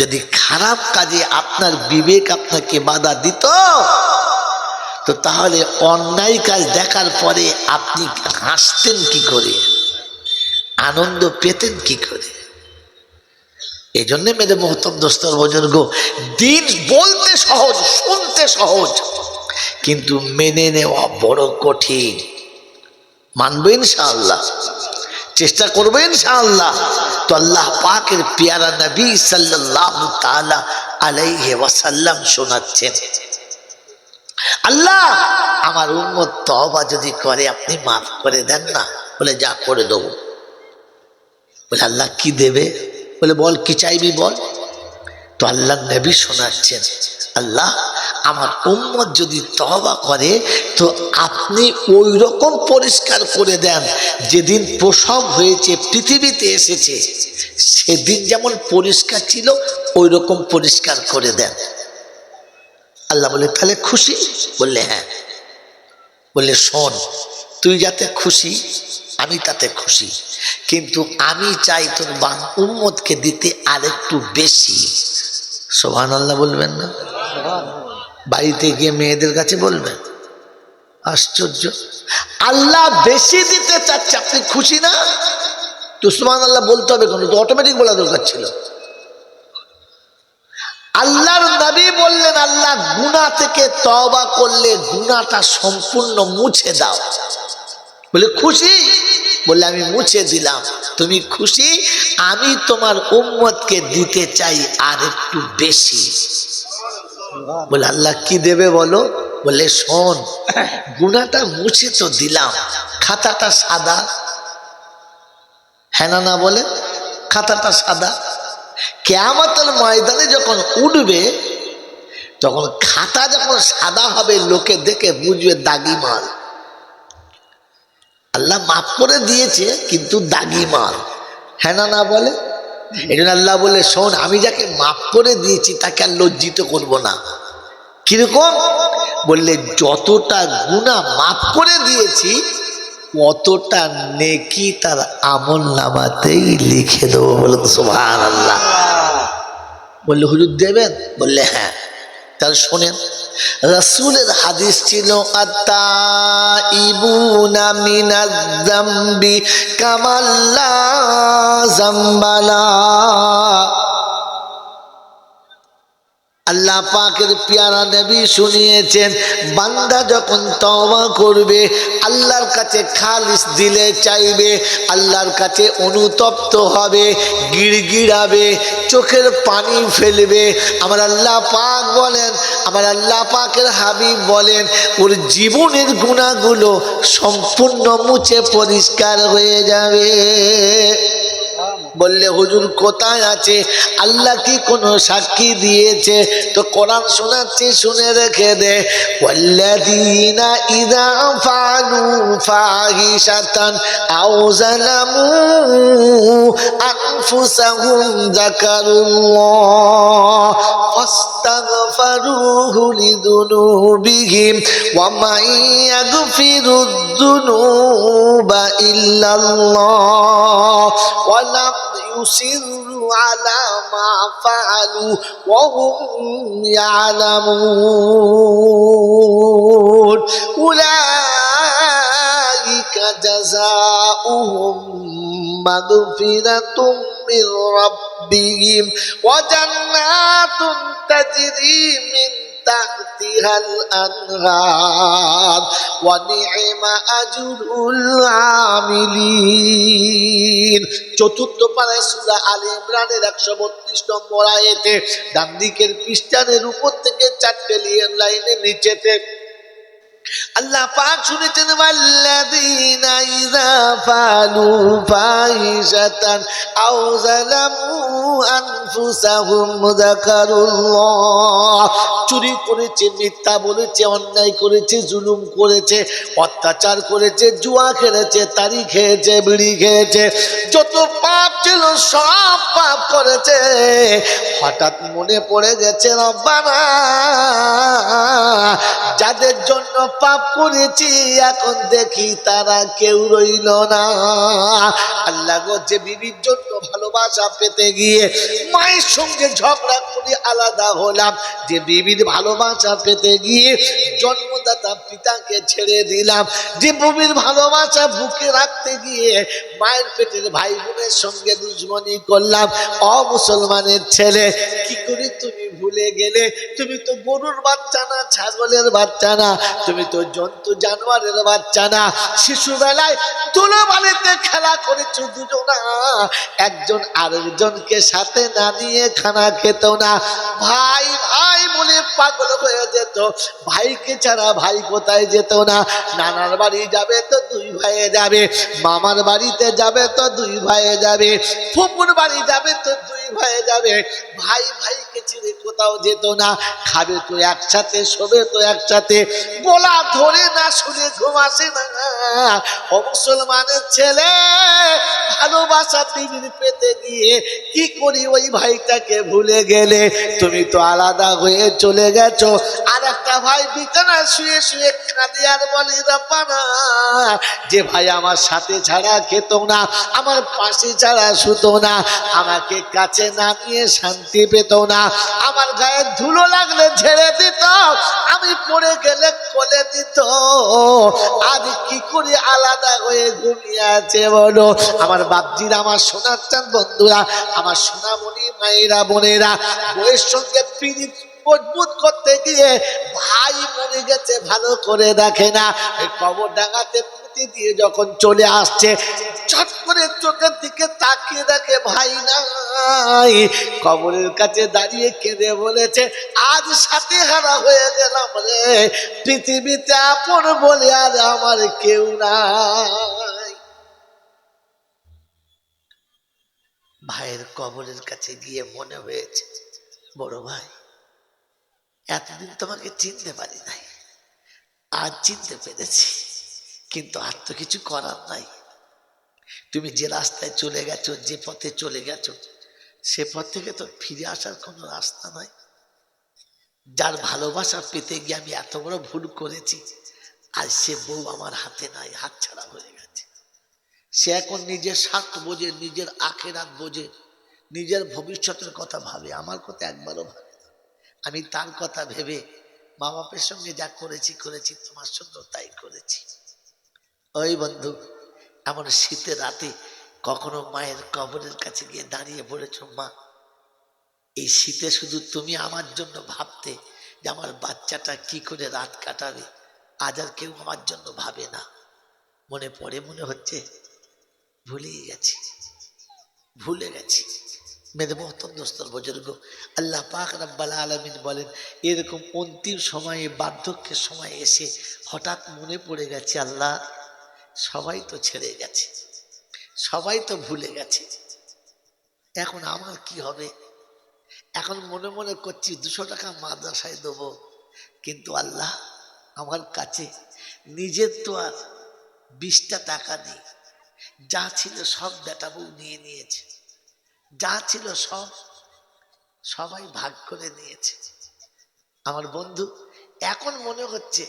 যদি খারাপ কাজে আপনার বিবেক আপনাকে বাধা দিত, তো তাহলে অন্যায় কাজ দেখার পরে আপনি হাসতেন কি করে, আনন্দ পেতেন কি করে? এই জন্যে মেরে মোহতরম দোস্তর বুজুর্গ, দিন বলতে সহজ, শুনতে সহজ, কিন্তু মেনে নেওয়া বড় কঠিন। মানবে ইনশাআল্লাহ, চেষ্টা করবে ইনশাআল্লাহ। তো আল্লাহ পাকের পেয়ারা নবী সাল্লাল্লাহু তাআলা আলাইহি ওয়াসাল্লাম শোনাচ্ছেন, আল্লাহ আমার উম্মত তওবা যদি করে আপনি মাফ করে দেন না। বলে যা করে দেবো। বলে আল্লাহ কি দেবে? বলে বল কি চাইবি বল। তো আল্লাহ নবী শোনাচ্ছেন, আল্লাহ আমার উম্মত যদি তওবা করে তো আপনি ওই রকম পরিষ্কার করে দেন, যেদিন প্রসব হয়েছে পৃথিবীতে এসেছে সেদিন যেমন পরিষ্কার ছিল ওই রকম পরিষ্কার করে দেন। আল্লাহ বলে তাহলে খুশি? বললে হ্যাঁ। বললে শোন, তুই যাতে খুশি আমি তাতে খুশি, কিন্তু আমি চাই তোর উম্মতকে দিতে আরেকটু বেশি। সুবহানাল্লাহ বলবেন না? বাড়িতে গিয়ে মেয়েদের কাছে বলবেন। আশ্চর্য, আল্লাহ বেশি দিতে চাচ্ছে, আপনি খুশি না? তো সুবহানাল্লাহ বলতে হবে কেন? তো অটোমেটিক বলা দরকার ছিল। আল্লাহর নবী বললেন, আল্লাহ গুনাহ থেকে তওবা করলে গুনাহটা সম্পূর্ণ মুছে দাও। বলে খুশি? বললে আমি মুছে দিলাম। তুমি খুশি? আমি তোমার উম্মতকে দিতে চাই আর একটু বেশি। বলে আল্লাহ কি দেবে বলো? বলে শোন, গুনাহটা মুছে তো দিলাম, খাতাটা সাদা। হ্যাঁ না বলে খাতাটা সাদা। কিয়ামতের ময়দানে যখন উঠবে তখন খাতা যখন সাদা হবে লোকে দেখে বুঝবে দাগি মাল। আল্লাহ মাফ করে দিয়েছে কিন্তু দাগি মাল। হ্যাঁ না বলে? এই জন্য আল্লাহ বলে শোন, আমি যাকে মাফ করে দিয়েছি তাকে আর লজ্জিত করব না। কিরকম? বললে যতটা গুনাহ মাফ করে দিয়েছি অতটা নেকি তার আমল নামাতেই লিখে দেবো। বলে সুবহানাল্লাহ। বললে হুজুর দেবেন? বললে হ্যাঁ। তাহলে শোনেন, রাসূলের হাদিস ছিল আত-তাইবুনা মিনাজ যামবি কামাল্লা যামবালা। আল্লাহ পাকের পেয়ারা নবী শুনিয়েছেন, বান্দা যখন তওবা করবে আল্লাহর কাছে খালিস দিলে চাইবে, আল্লাহর কাছে অনুতপ্ত হবে, গিড়গিড়াবে, চোখের পানি ফেলবে, আমার আল্লাহ পাক বলেন, আমার আল্লাহ পাকের হাবিব বলেন ওর জীবনের গুনাহগুলো সম্পূর্ণ মুছে পরিষ্কার হয়ে যাবে। বললে হুজুর কোথায় আছে? আল্লাহ কি কোনো সাক্ষী দিয়েছে? তো কোরআন শোনাচ্ছি, শুনে রেখে দে। ওয়াল্লাযীনা ইযা ফাআলু ফাহিশাতান আও যালামু আনফুসাহুম যাকারুল্লাহ ফাস্তাগফারুহু লিযুনুবিহিম ওয়া মান ইয়াগফিরুয যুনুবা ইল্লাল্লাহ ওয়া লা يصروا على ما فعلوا وهم يعلمون أولئك جزاؤهم مغفرة من ربهم وجنات تجري من تحتها الأنهار ونعم أجر العاملين। চতুর্থ পারায় সূরা আলে ইমরানের 132 নম্বর আয়াতে ডান দিকের পৃষ্ঠানের উপর থেকে 4টে লাইনের নিচেতে আল্লাহ পাক শুনেছেন, ওয়াল্লাযীনা ইযা ফাআলু ফাহিশাতান আও যালামু আনফুসাহুম যাকারুল্লাহ। চুরি করেছে, মিথ্যা বলেছে, অন্যায় করেছে, জুলুম করেছে, অত্যাচার করেছে, জুয়া খেলেছে, তারি খেয়েছে, বিড়ি খেয়েছে, যত পাপ ছিল সব পাপ করেছে। হঠাৎ মনে পড়ে গেছে রব্বানা যাদের জন্য পাপ করেছি এখন দেখি তারা কেউ রইল না। আল্লাহ গো, যে বিবির জন্য ভালোবাসা পেতে গিয়ে মায়ের সঙ্গে ঝগড়া করে আলাদা হলাম, যে বিবির ভালোবাসা পেতে গিয়ে জন্মদাতা পিতাকে ছেড়ে দিলাম, যে বিবির ভালোবাসা বুকে রাখতে গিয়ে মায়ের পেটের ভাই বোনের সঙ্গে দুশ্মনী করলাম। মুসলমানের ছেলে, কি করে তুমি ভুলে গেলে? তুমি তো গরুর বাচ্চা না, ছাগলের বাচ্চা না, তুমি তো জন্তু জানোয়ারের বাচ্চা না। শিশুবেলায় ধুলোবালিতে খেলা করেছো দুজনা, একজন আরেকজনকে সাথে না নিয়ে খানা খেত না। ভাই ভাই বলে পাগল হয়ে যেত, ভাইকে ছাড়া ভাই কোথায় যেত না। নানার বাড়ি যাবে তো দুই ভাইয়ে যাবে, মামার বাড়িতে যাবে তো দুই ভাইয়ে যাবে, ফুপুর বাড়ি যাবে তো দুই ভাইয়ে যাবে। ভাই ভাইকে ছেড়ে কোথাও যেত না। খাবে তো একসাথে, শোবে তো একসাথে, গলা ধরে না শুনে ঘুম আসে না। ও মুসলমানের ছেলে, ভালোবাসা বিবির পেতে গিয়ে কি করি ওই ভাইটাকে ভুলে গেলে? তুমি তো আলাদা হয়ে চলে গেছো। আর একটা ভাই বিছানায় শুয়ে শুয়ে কাঁদে আর বলে, রাব্বানা, যে ভাই আমার সাথে ছাড়া খেত না, আমার পাশে ছাড়া শুতো না, আমাকে কাছে না নিয়ে শান্তি পেত না, আমার গায়ে ধুলো লাগলে ঝেড়ে দিত, আমি পড়ে গেলে কোলে দিত। আজ কি করে আলাদা হয়ে ঘুমিয়ে আছে বলো? আমার বাপজিরা, আমার সোনার চাঁদ বন্ধুরা, আমার সোনামণি মায়েরা বোনেরা, বইয়ের সঙ্গে পিড়ি মজবুত করতে গিয়ে ভাই মরে গেছে ভালো করে দেখে না। এই কবর ডাঙাতে পুঁতি দিয়ে যখন চলে আসছে, চট করে চোখের দিকে তাকিয়ে দেখে ভাই নাই। কবরের কাছে দাঁড়িয়ে কেঁদে বলেছে, আজ সাথে হারা হয়ে গেলাম রে, পৃথিবীতে আপন বলে আর আমার কেউ নাই। ভাইয়ের কবরের কাছে গিয়ে মনে হয়েছে, বড় ভাই, এতদিন তোমাকে চিনতে পারি নাই, আজ চিনতে পেরেছি, কিন্তু আর তো কিছু করার নাই। তুমি যে রাস্তায় চলে গেছো, যে পথে চলে গেছো, সে পথ থেকে তো ফিরে আসার কোনো রাস্তা নাই। যার ভালোবাসা পেতে গিয়ে আমি এত বড় ভুল করেছি, আর সে বউ আমার হাতে নাই, হাতছাড়া হয়ে গেছে। সে এখন নিজের স্বার্থ বোঝে, নিজের আখেরাত বোঝে, নিজের ভবিষ্যতের কথা ভাবে, আমার কথা একবারও ভাবে না। আমি তার কথা ভেবে মা বাপের সঙ্গে যা করেছি করেছি, তোমার সঙ্গেও তাই করেছি। ওই বন্ধু, এমন শীতের রাতে কখনো মায়ের কবরের কাছে গিয়ে দাঁড়িয়ে বলেছ, মা, এই শীতে শুধু তুমি আমার জন্য ভাবতে যে আমার বাচ্চাটা কি করে রাত কাটাবে, আজ আর কেউ আমার জন্য ভাবে না। মনে পড়ে? মনে হচ্ছে ভুলেই গেছি, ভুলে গেছি। মেরে মোহতরম দোস্তর বুজুর্গ, আল্লাহ পাক রব্বুল আলামিন বলেন, এরকম অন্তিম সময়ে, বার্ধক্যের সময় এসে হঠাৎ মনে পড়ে গেছে, আল্লাহ, সবাই তো ছেড়ে গেছে, সবাই তো ভুলে গেছে, এখন আমার কি হবে? এখন মনে মনে করছি 200 টাকা মাদ্রাসায় দেবো, কিন্তু আল্লাহ, আমার কাছে নিজের তো আর 20টা টাকা নেই। যা ছিল সব বেটা বউ নিয়ে নিয়েছে, যা ছিল সব সবাই ভাগ করে নিয়েছে। আমার বন্ধু, এখন মনে হচ্ছে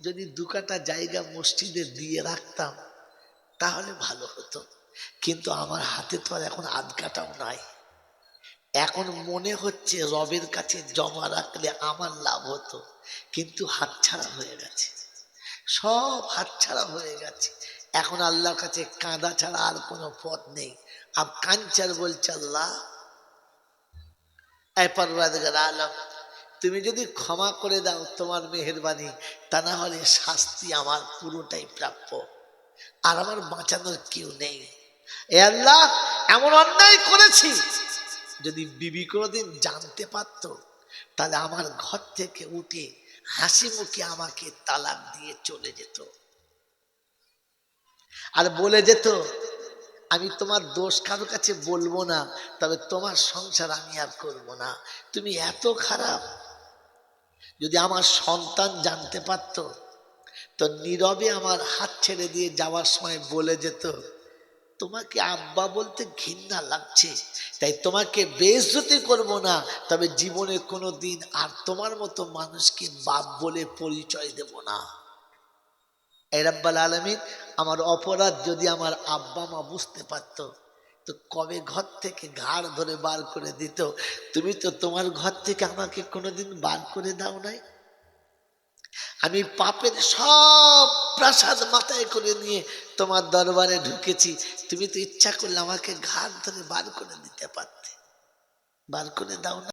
যদি 2 কাঠা জায়গা মসজিদে দিয়ে রাখতাম তাহলে ভালো হতো, কিন্তু আমার হাতে তো আর এখন 1/2 কাঠাও নাই। এখন মনে হচ্ছে রবের কাছে জমা রাখলে আমার লাভ হতো, কিন্তু হাতছাড়া হয়ে গেছে, সব হাতছাড়া হয়ে গেছে। এখন আল্লাহর কাছে কাঁদা ছাড়া আর কোনো পথ নেই। আব কাঞ্চার বলছে, আল্লাহ, এ পরওয়ারদিগার আলম, তুমি যদি ক্ষমা করে দাও তোমার মেহেরবানি, তা না হলে শাস্তি আমার পুরোটাই প্রাপ্য, আর আমার বাঁচানোর কেউ নেই। এ আল্লাহ, এমন অন্যায় করেছি, যদি বিবি কোনোদিন জানতে পারত তাহলে আমার ঘর থেকে উঠে হাসি মুখে আমাকে তালাক দিয়ে চলে যেত, আর বলে যেত, আমি তোমার দোষ কারো কাছে বলবো না, তবে তোমার সংসার আমি আর করবো না, তুমি এত খারাপ। যদি আমার সন্তান জানতে পারতো তো নীরবে আমার হাত ছেড়ে দিয়ে যাওয়ার সময় বলে যেত, তোমাকে আব্বা বলতে ঘৃণা লাগছে, তাই তোমাকে বেইজ্জতি করব না, তবে জীবনে কোনো দিন আর তোমার মতো মানুষকে বাপ বলে পরিচয় দেব না। এই রাব্বাল আলামিন, আমার অপরাধ যদি আমার আব্বা মা বুঝতে পারতো তো কবে ঘর থেকে ঘাড় ধরে বার করে দিত। তুমি তো তোমার ঘর থেকে আমাকে কোনোদিন বার করে দাও নাই। আমি পাপের সব প্রাসাদ মাথায় করে নিয়ে তোমার দরবারে ঢুকেছি, তুমি তো ইচ্ছা করলে আমাকে ঘাড় ধরে বার করে দিতে পারতে, বার করে দাও না।